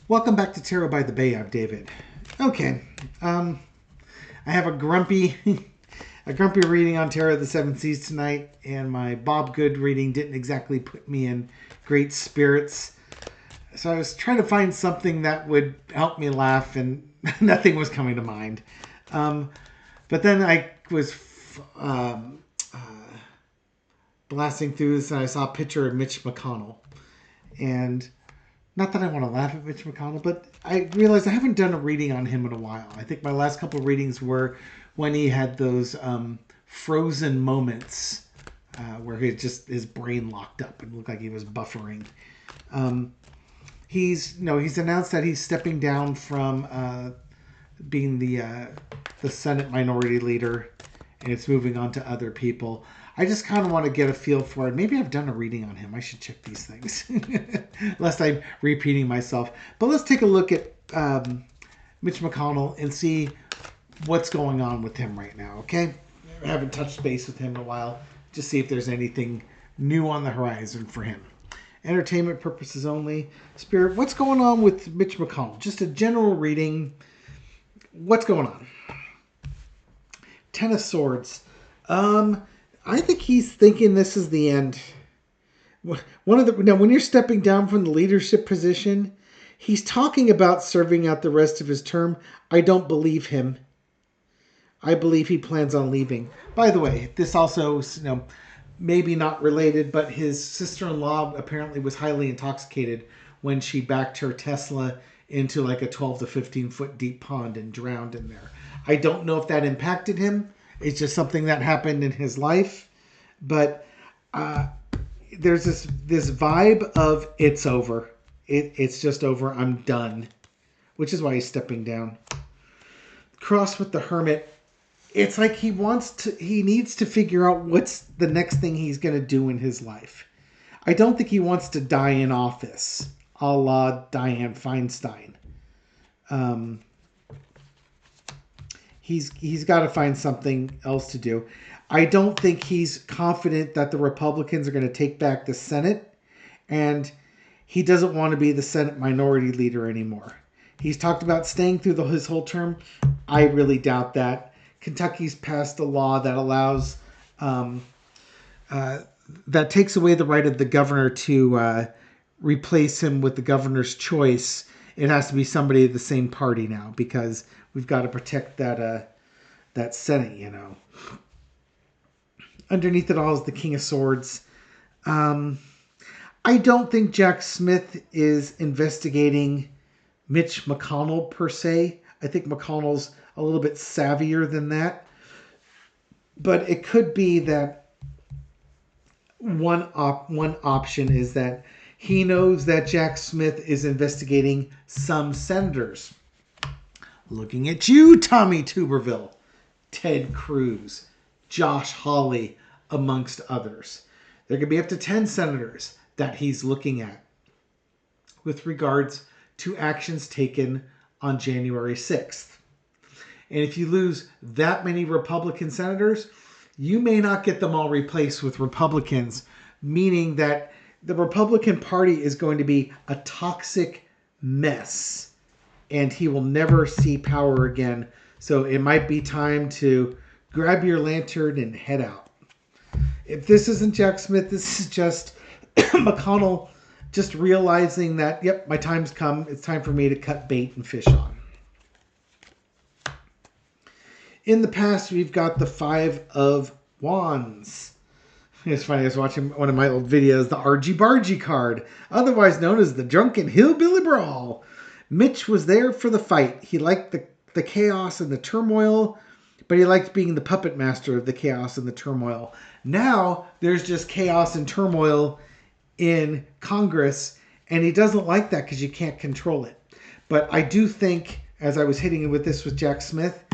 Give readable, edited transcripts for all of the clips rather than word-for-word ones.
Welcome back to Tarot by the Bay. I'm David. Okay, I have a grumpy, a grumpy reading on Tarot of the Seven Seas tonight, and my Bob Good reading didn't exactly put me in great spirits. So I was trying to find something that would help me laugh, and nothing was coming to mind. But then I was blasting through this, and I saw a picture of Mitch McConnell, and not that I want to laugh at Mitch McConnell, but I realized I haven't done a reading on him in a while. I think my last couple of readings were when he had those frozen moments where his brain locked up and looked like he was buffering. He's announced that he's stepping down from being the Senate Minority Leader, and it's moving on to other people. I just kind of want to get a feel for it. Maybe I've done a reading on him. I should check these things, lest I'm repeating myself. But let's take a look at Mitch McConnell and see what's going on with him right now, okay? I haven't touched base with him in a while. Just see if there's anything new on the horizon for him. Entertainment purposes only. Spirit, what's going on with Mitch McConnell? Just a general reading. What's going on? Ten of Swords. I think he's thinking this is the end. Now, when you're stepping down from the leadership position, he's talking about serving out the rest of his term. I don't believe him. I believe he plans on leaving. By the way, this also, maybe not related, but his sister-in-law apparently was highly intoxicated when she backed her Tesla into like a 12 to 15 foot deep pond and drowned in there. I don't know if that impacted him. It's just something that happened in his life. But there's this vibe of it's over. It's just over. I'm done. Which is why he's stepping down. Cross with the Hermit. It's like he needs to figure out what's the next thing he's going to do in his life. I don't think he wants to die in office, a la Dianne Feinstein. He's got to find something else to do. I don't think he's confident that the Republicans are going to take back the Senate, and he doesn't want to be the Senate Minority Leader anymore. He's talked about staying through his whole term. I really doubt that. Kentucky's passed a law that allows that takes away the right of the governor to replace him with the governor's choice. It has to be somebody of the same party now, because we've got to protect that Senate, Underneath it all is the King of Swords. I don't think Jack Smith is investigating Mitch McConnell per se. I think McConnell's a little bit savvier than that. But it could be that one option is that he knows that Jack Smith is investigating some senators. Looking at you, Tommy Tuberville, Ted Cruz, Josh Hawley, amongst others. There could be up to 10 senators that he's looking at with regards to actions taken on January 6th. And if you lose that many Republican senators, you may not get them all replaced with Republicans, meaning that the Republican Party is going to be a toxic mess, and he will never see power again. So it might be time to grab your lantern and head out. If this isn't Jack Smith, this is just McConnell just realizing that, yep, my time's come. It's time for me to cut bait and fish on. In the past, we've got the Five of Wands. It's funny, I was watching one of my old videos, the Argy Bargy card, otherwise known as the Drunken Hillbilly Brawl. Mitch was there for the fight. He liked the chaos and the turmoil, but he liked being the puppet master of the chaos and the turmoil. Now, there's just chaos and turmoil in Congress, and he doesn't like that because you can't control it. But I do think, as I was hitting it with this with Jack Smith,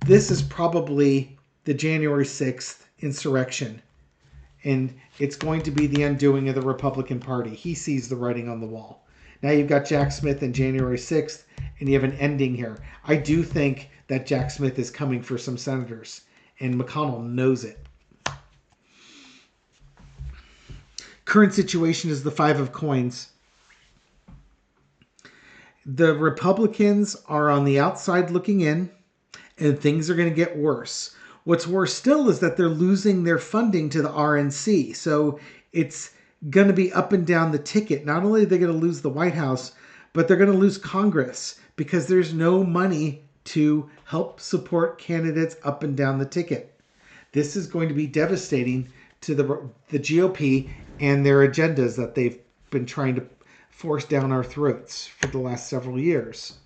this is probably the January 6th insurrection. And it's going to be the undoing of the Republican Party. He sees the writing on the wall. Now you've got Jack Smith and January 6th, and you have an ending here. I do think that Jack Smith is coming for some senators, and McConnell knows it. Current situation is the Five of Coins. The Republicans are on the outside looking in, and things are going to get worse. What's worse still is that they're losing their funding to the RNC. So it's going to be up and down the ticket. Not only are they going to lose the White House, but they're going to lose Congress because there's no money to help support candidates up and down the ticket. This is going to be devastating to the GOP and their agendas that they've been trying to force down our throats for the last several years.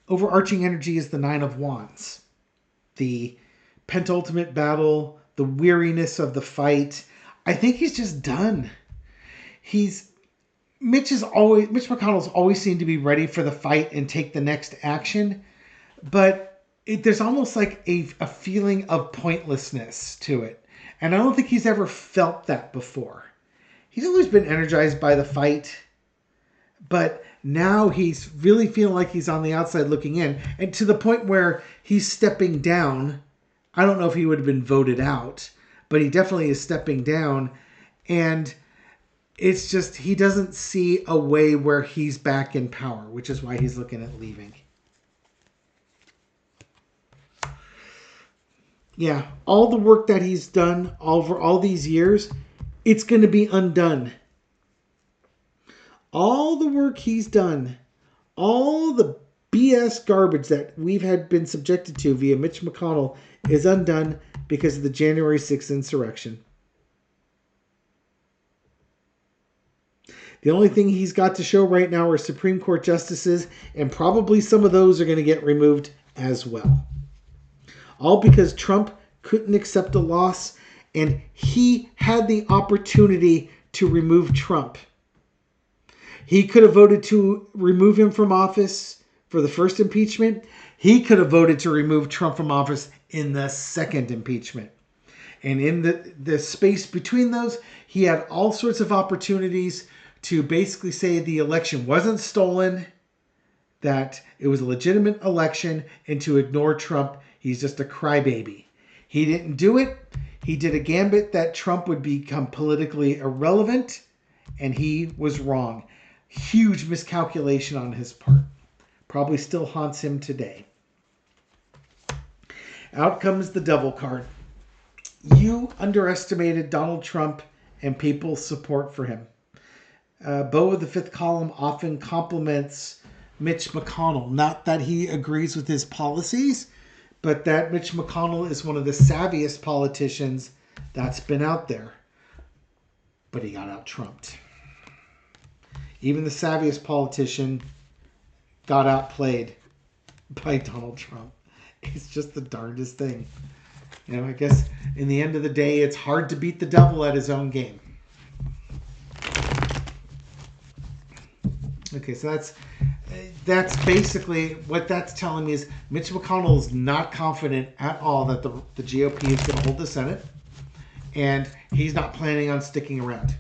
Overarching energy is the Nine of Wands. The penultimate battle, the weariness of the fight. I think he's just done. Mitch McConnell's always seemed to be ready for the fight and take the next action, but there's almost like a feeling of pointlessness to it. And I don't think he's ever felt that before. He's always been energized by the fight, but now he's really feeling like he's on the outside looking in, and to the point where he's stepping down. I don't know if he would have been voted out, but he definitely is stepping down, and it's just he doesn't see a way where he's back in power, which is why he's looking at leaving. Yeah, all the work that he's done over all these years, it's going to be undone. All the work he's done, all the BS garbage that we've been subjected to via Mitch McConnell is undone because of the January 6th insurrection. The only thing he's got to show right now are Supreme Court justices, and probably some of those are going to get removed as well. All because Trump couldn't accept a loss, and he had the opportunity to remove Trump. He could have voted to remove him from office for the first impeachment. He could have voted to remove Trump from office in the second impeachment. And in the space between those, he had all sorts of opportunities to basically say the election wasn't stolen, that it was a legitimate election, and to ignore Trump. He's just a crybaby. He didn't do it. He did a gambit that Trump would become politically irrelevant, and he was wrong. Huge miscalculation on his part. Probably still haunts him today. Out comes the devil card. You underestimated Donald Trump and people's support for him. Beau of the Fifth Column often compliments Mitch McConnell. Not that he agrees with his policies, but that Mitch McConnell is one of the savviest politicians that's been out there. But he got out-Trumped. Even the savviest politician got outplayed by Donald Trump. It's just the darndest thing. You know, I guess in the end of the day, it's hard to beat the devil at his own game. Okay, so that's basically what that's telling me is Mitch McConnell is not confident at all that the GOP is going to hold the Senate, and he's not planning on sticking around.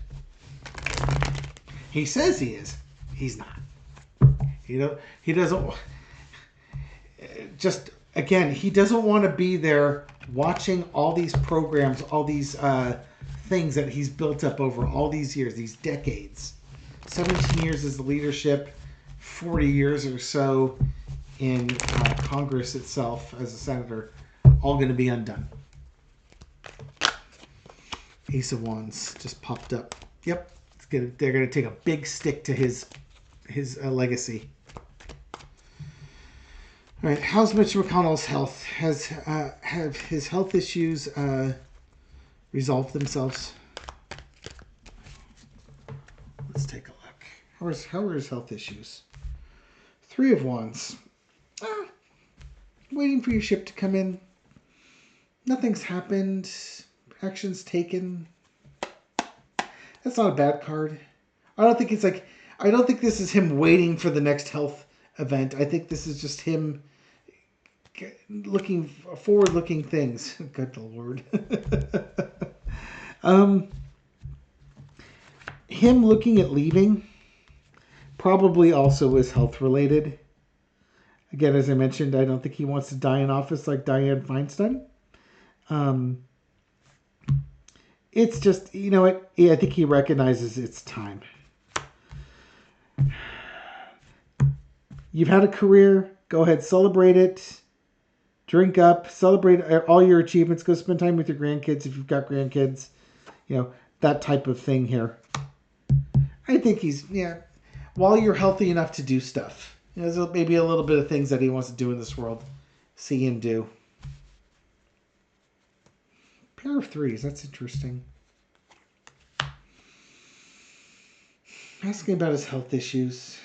He says he is. He's not. He doesn't. Just again, he doesn't want to be there watching all these programs, all these things that he's built up over all these years, these decades. 17 years as the leadership, 40 years or so in Congress itself as a senator, all going to be undone. Ace of Wands just popped up. Yep, they're going to take a big stick to his legacy. All right, how's Mitch McConnell's health? Have his health issues resolved themselves? Let's take a look. How are his health issues? Three of Wands. Waiting for your ship to come in. Nothing's happened. Actions taken. That's not a bad card. I don't think this is him waiting for the next health event. I think this is just him looking forward-looking things. Good Lord. Him looking at leaving probably also is health related. Again, as I mentioned, I don't think he wants to die in office like Dianne Feinstein. It's just, you know what? I think he recognizes it's time. You've had a career. Go ahead, celebrate it. Drink up, celebrate all your achievements. Go spend time with your grandkids if you've got grandkids. You know, that type of thing here. I think while you're healthy enough to do stuff. There's maybe a little bit of things that he wants to do in this world. See and do. Pair of threes, that's interesting. Asking about his health issues.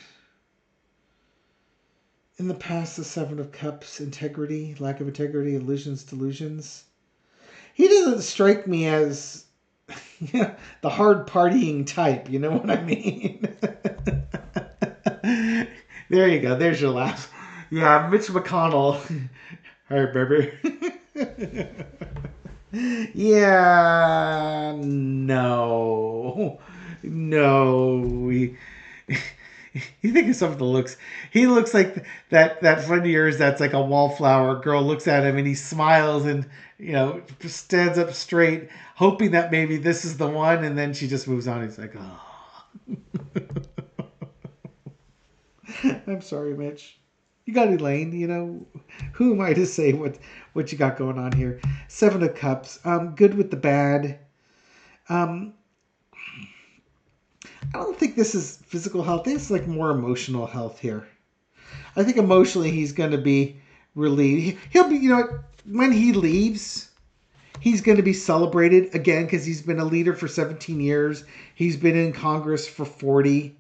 In the past, the Seven of Cups, integrity, lack of integrity, illusions, delusions. He doesn't strike me as the hard partying type, you know what I mean? There you go. There's your laugh. Yeah, Mitch McConnell. All right, baby. Yeah, no. You think of some of the looks. He looks like that friend of yours that's like a wallflower. Girl looks at him and he smiles and, stands up straight, hoping that maybe this is the one, and then she just moves on. He's like, oh. I'm sorry, Mitch. You got Elaine, who am I to say what you got going on here? Seven of Cups. Good with the bad. I don't think this is physical health. This is like more emotional health here. I think emotionally he's going to be relieved. He'll be, when he leaves, he's going to be celebrated again because he's been a leader for 17 years. He's been in Congress for 40.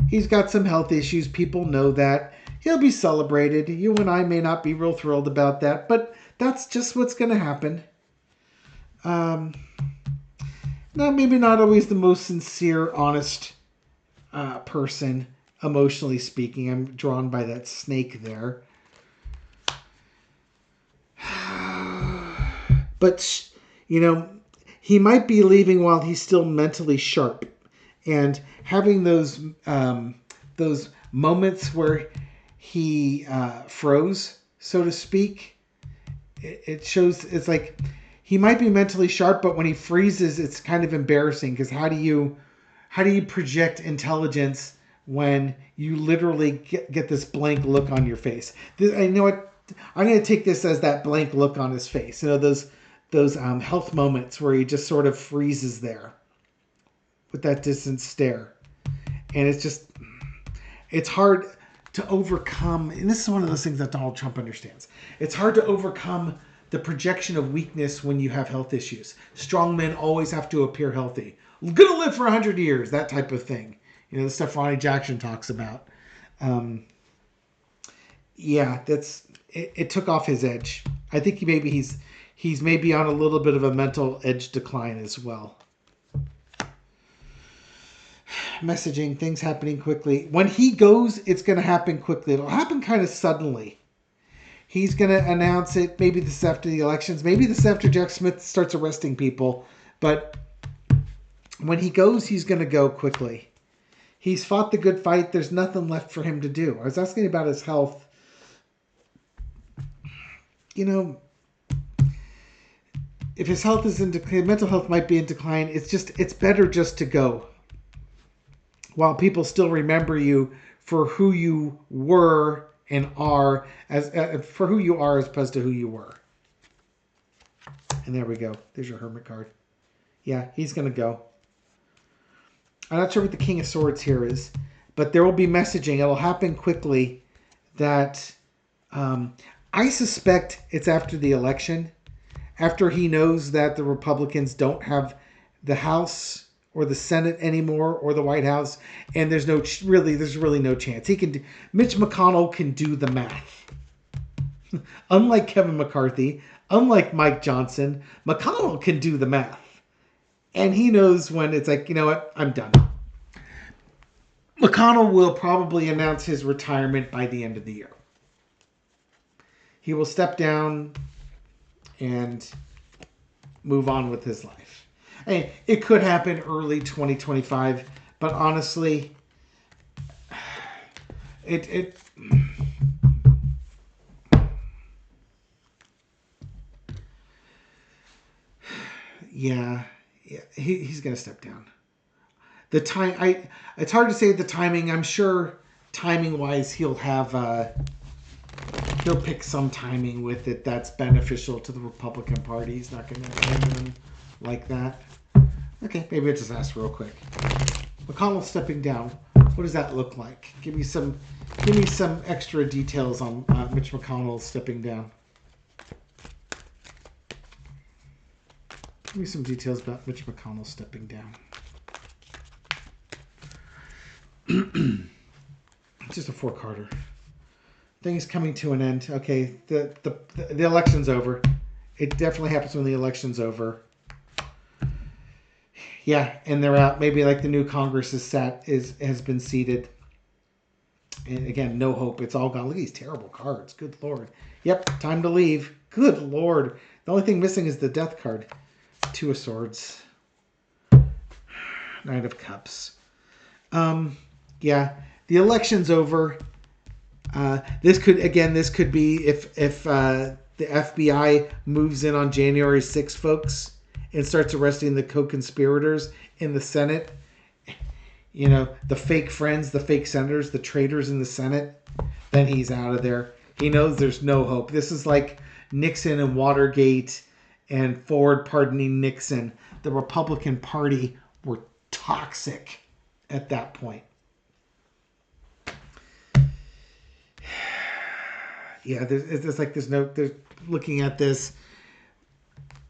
He's got some health issues. People know that. He'll be celebrated. You and I may not be real thrilled about that, but that's just what's going to happen. No, maybe not always the most sincere, honest person, emotionally speaking. I'm drawn by that snake there. But, he might be leaving while he's still mentally sharp. And having those moments where he froze, so to speak, it shows it's like he might be mentally sharp, but when he freezes, it's kind of embarrassing because how do you project intelligence when you literally get this blank look on your face? I know what I'm going to take this as that blank look on his face. Those health moments where he just sort of freezes there with that distant stare, and it's hard to overcome. And this is one of those things that Donald Trump understands. It's hard to overcome the projection of weakness when you have health issues. Strong men always have to appear healthy. Gonna live for 100 years, that type of thing. The stuff Ronnie Jackson talks about. It took off his edge. I think he's maybe on a little bit of a mental edge decline as well. Messaging, things happening quickly. When he goes, it's going to happen quickly. It'll happen kind of suddenly. He's going to announce it maybe this after the elections. Maybe this after Jack Smith starts arresting people. But when he goes, he's going to go quickly. He's fought the good fight. There's nothing left for him to do. I was asking about his health. If his health is in decline, mental health might be in decline. It's better just to go. While people still remember you for who you were and are, for who you are as opposed to who you were. And there we go. There's your Hermit card. Yeah, he's going to go. I'm not sure what the King of Swords here is, but there will be messaging. It'll happen quickly that I suspect it's after the election, after he knows that the Republicans don't have the House or the Senate anymore, or the White House, and there's really no chance. Mitch McConnell can do the math. Unlike Kevin McCarthy, unlike Mike Johnson, McConnell can do the math. And he knows when it's like, you know what, I'm done. McConnell will probably announce his retirement by the end of the year. He will step down and move on with his life. Hey, it could happen early 2025, but honestly, he's going to step down. It's hard to say the timing. I'm sure timing-wise, he'll pick some timing with it that's beneficial to the Republican Party. He's not going to abandon them like that. Okay, maybe I'll just ask real quick. McConnell stepping down. What does that look like? Give me some extra details on Mitch McConnell stepping down. Give me some details about Mitch McConnell stepping down. Just a four-carder. Things coming to an end. Okay, the election's over. It definitely happens when the election's over. Yeah, and they're out. Maybe like the new Congress has been seated. And again, no hope. It's all gone. Look at these terrible cards. Good Lord. Yep, time to leave. Good Lord. The only thing missing is the death card. Two of Swords. Knight of Cups. Yeah, the election's over. This could be if the FBI moves in on January 6th, folks, and starts arresting the co-conspirators in the Senate. You know, the fake friends, the fake senators, the traitors in the Senate. Then he's out of there. He knows there's no hope. This is like Nixon and Watergate and Ford pardoning Nixon. The Republican Party were toxic at that point. Yeah, there's looking at this.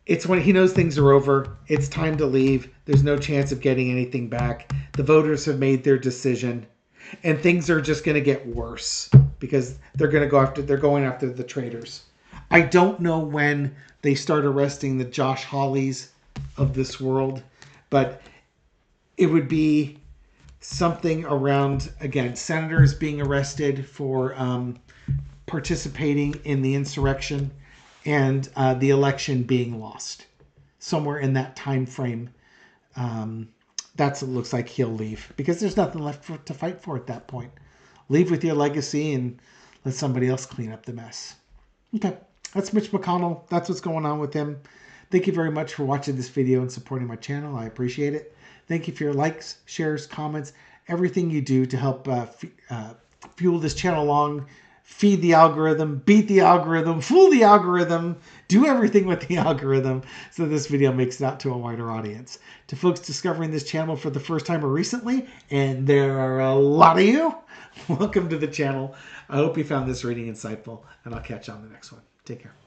It's when he knows things are over. It's time to leave. There's no chance of getting anything back. The voters have made their decision, and things are just going to get worse because they're going after the traitors. I don't know when they start arresting the Josh Hawleys of this world, but it would be something around, again, senators being arrested for participating in the insurrection and the election being lost. Somewhere in that time frame, that's what it looks like he'll leave because there's nothing left to fight for at that point. Leave with your legacy and let somebody else clean up the mess. Okay, that's Mitch McConnell. That's what's going on with him. Thank you very much for watching this video and supporting my channel. I appreciate it. Thank you for your likes, shares, comments, everything you do to help fuel this channel along. Feed the algorithm, beat the algorithm, fool the algorithm, do everything with the algorithm so this video makes it out to a wider audience. To folks discovering this channel for the first time or recently, and there are a lot of you, welcome to the channel. I hope you found this reading insightful, and I'll catch you on the next one. Take care.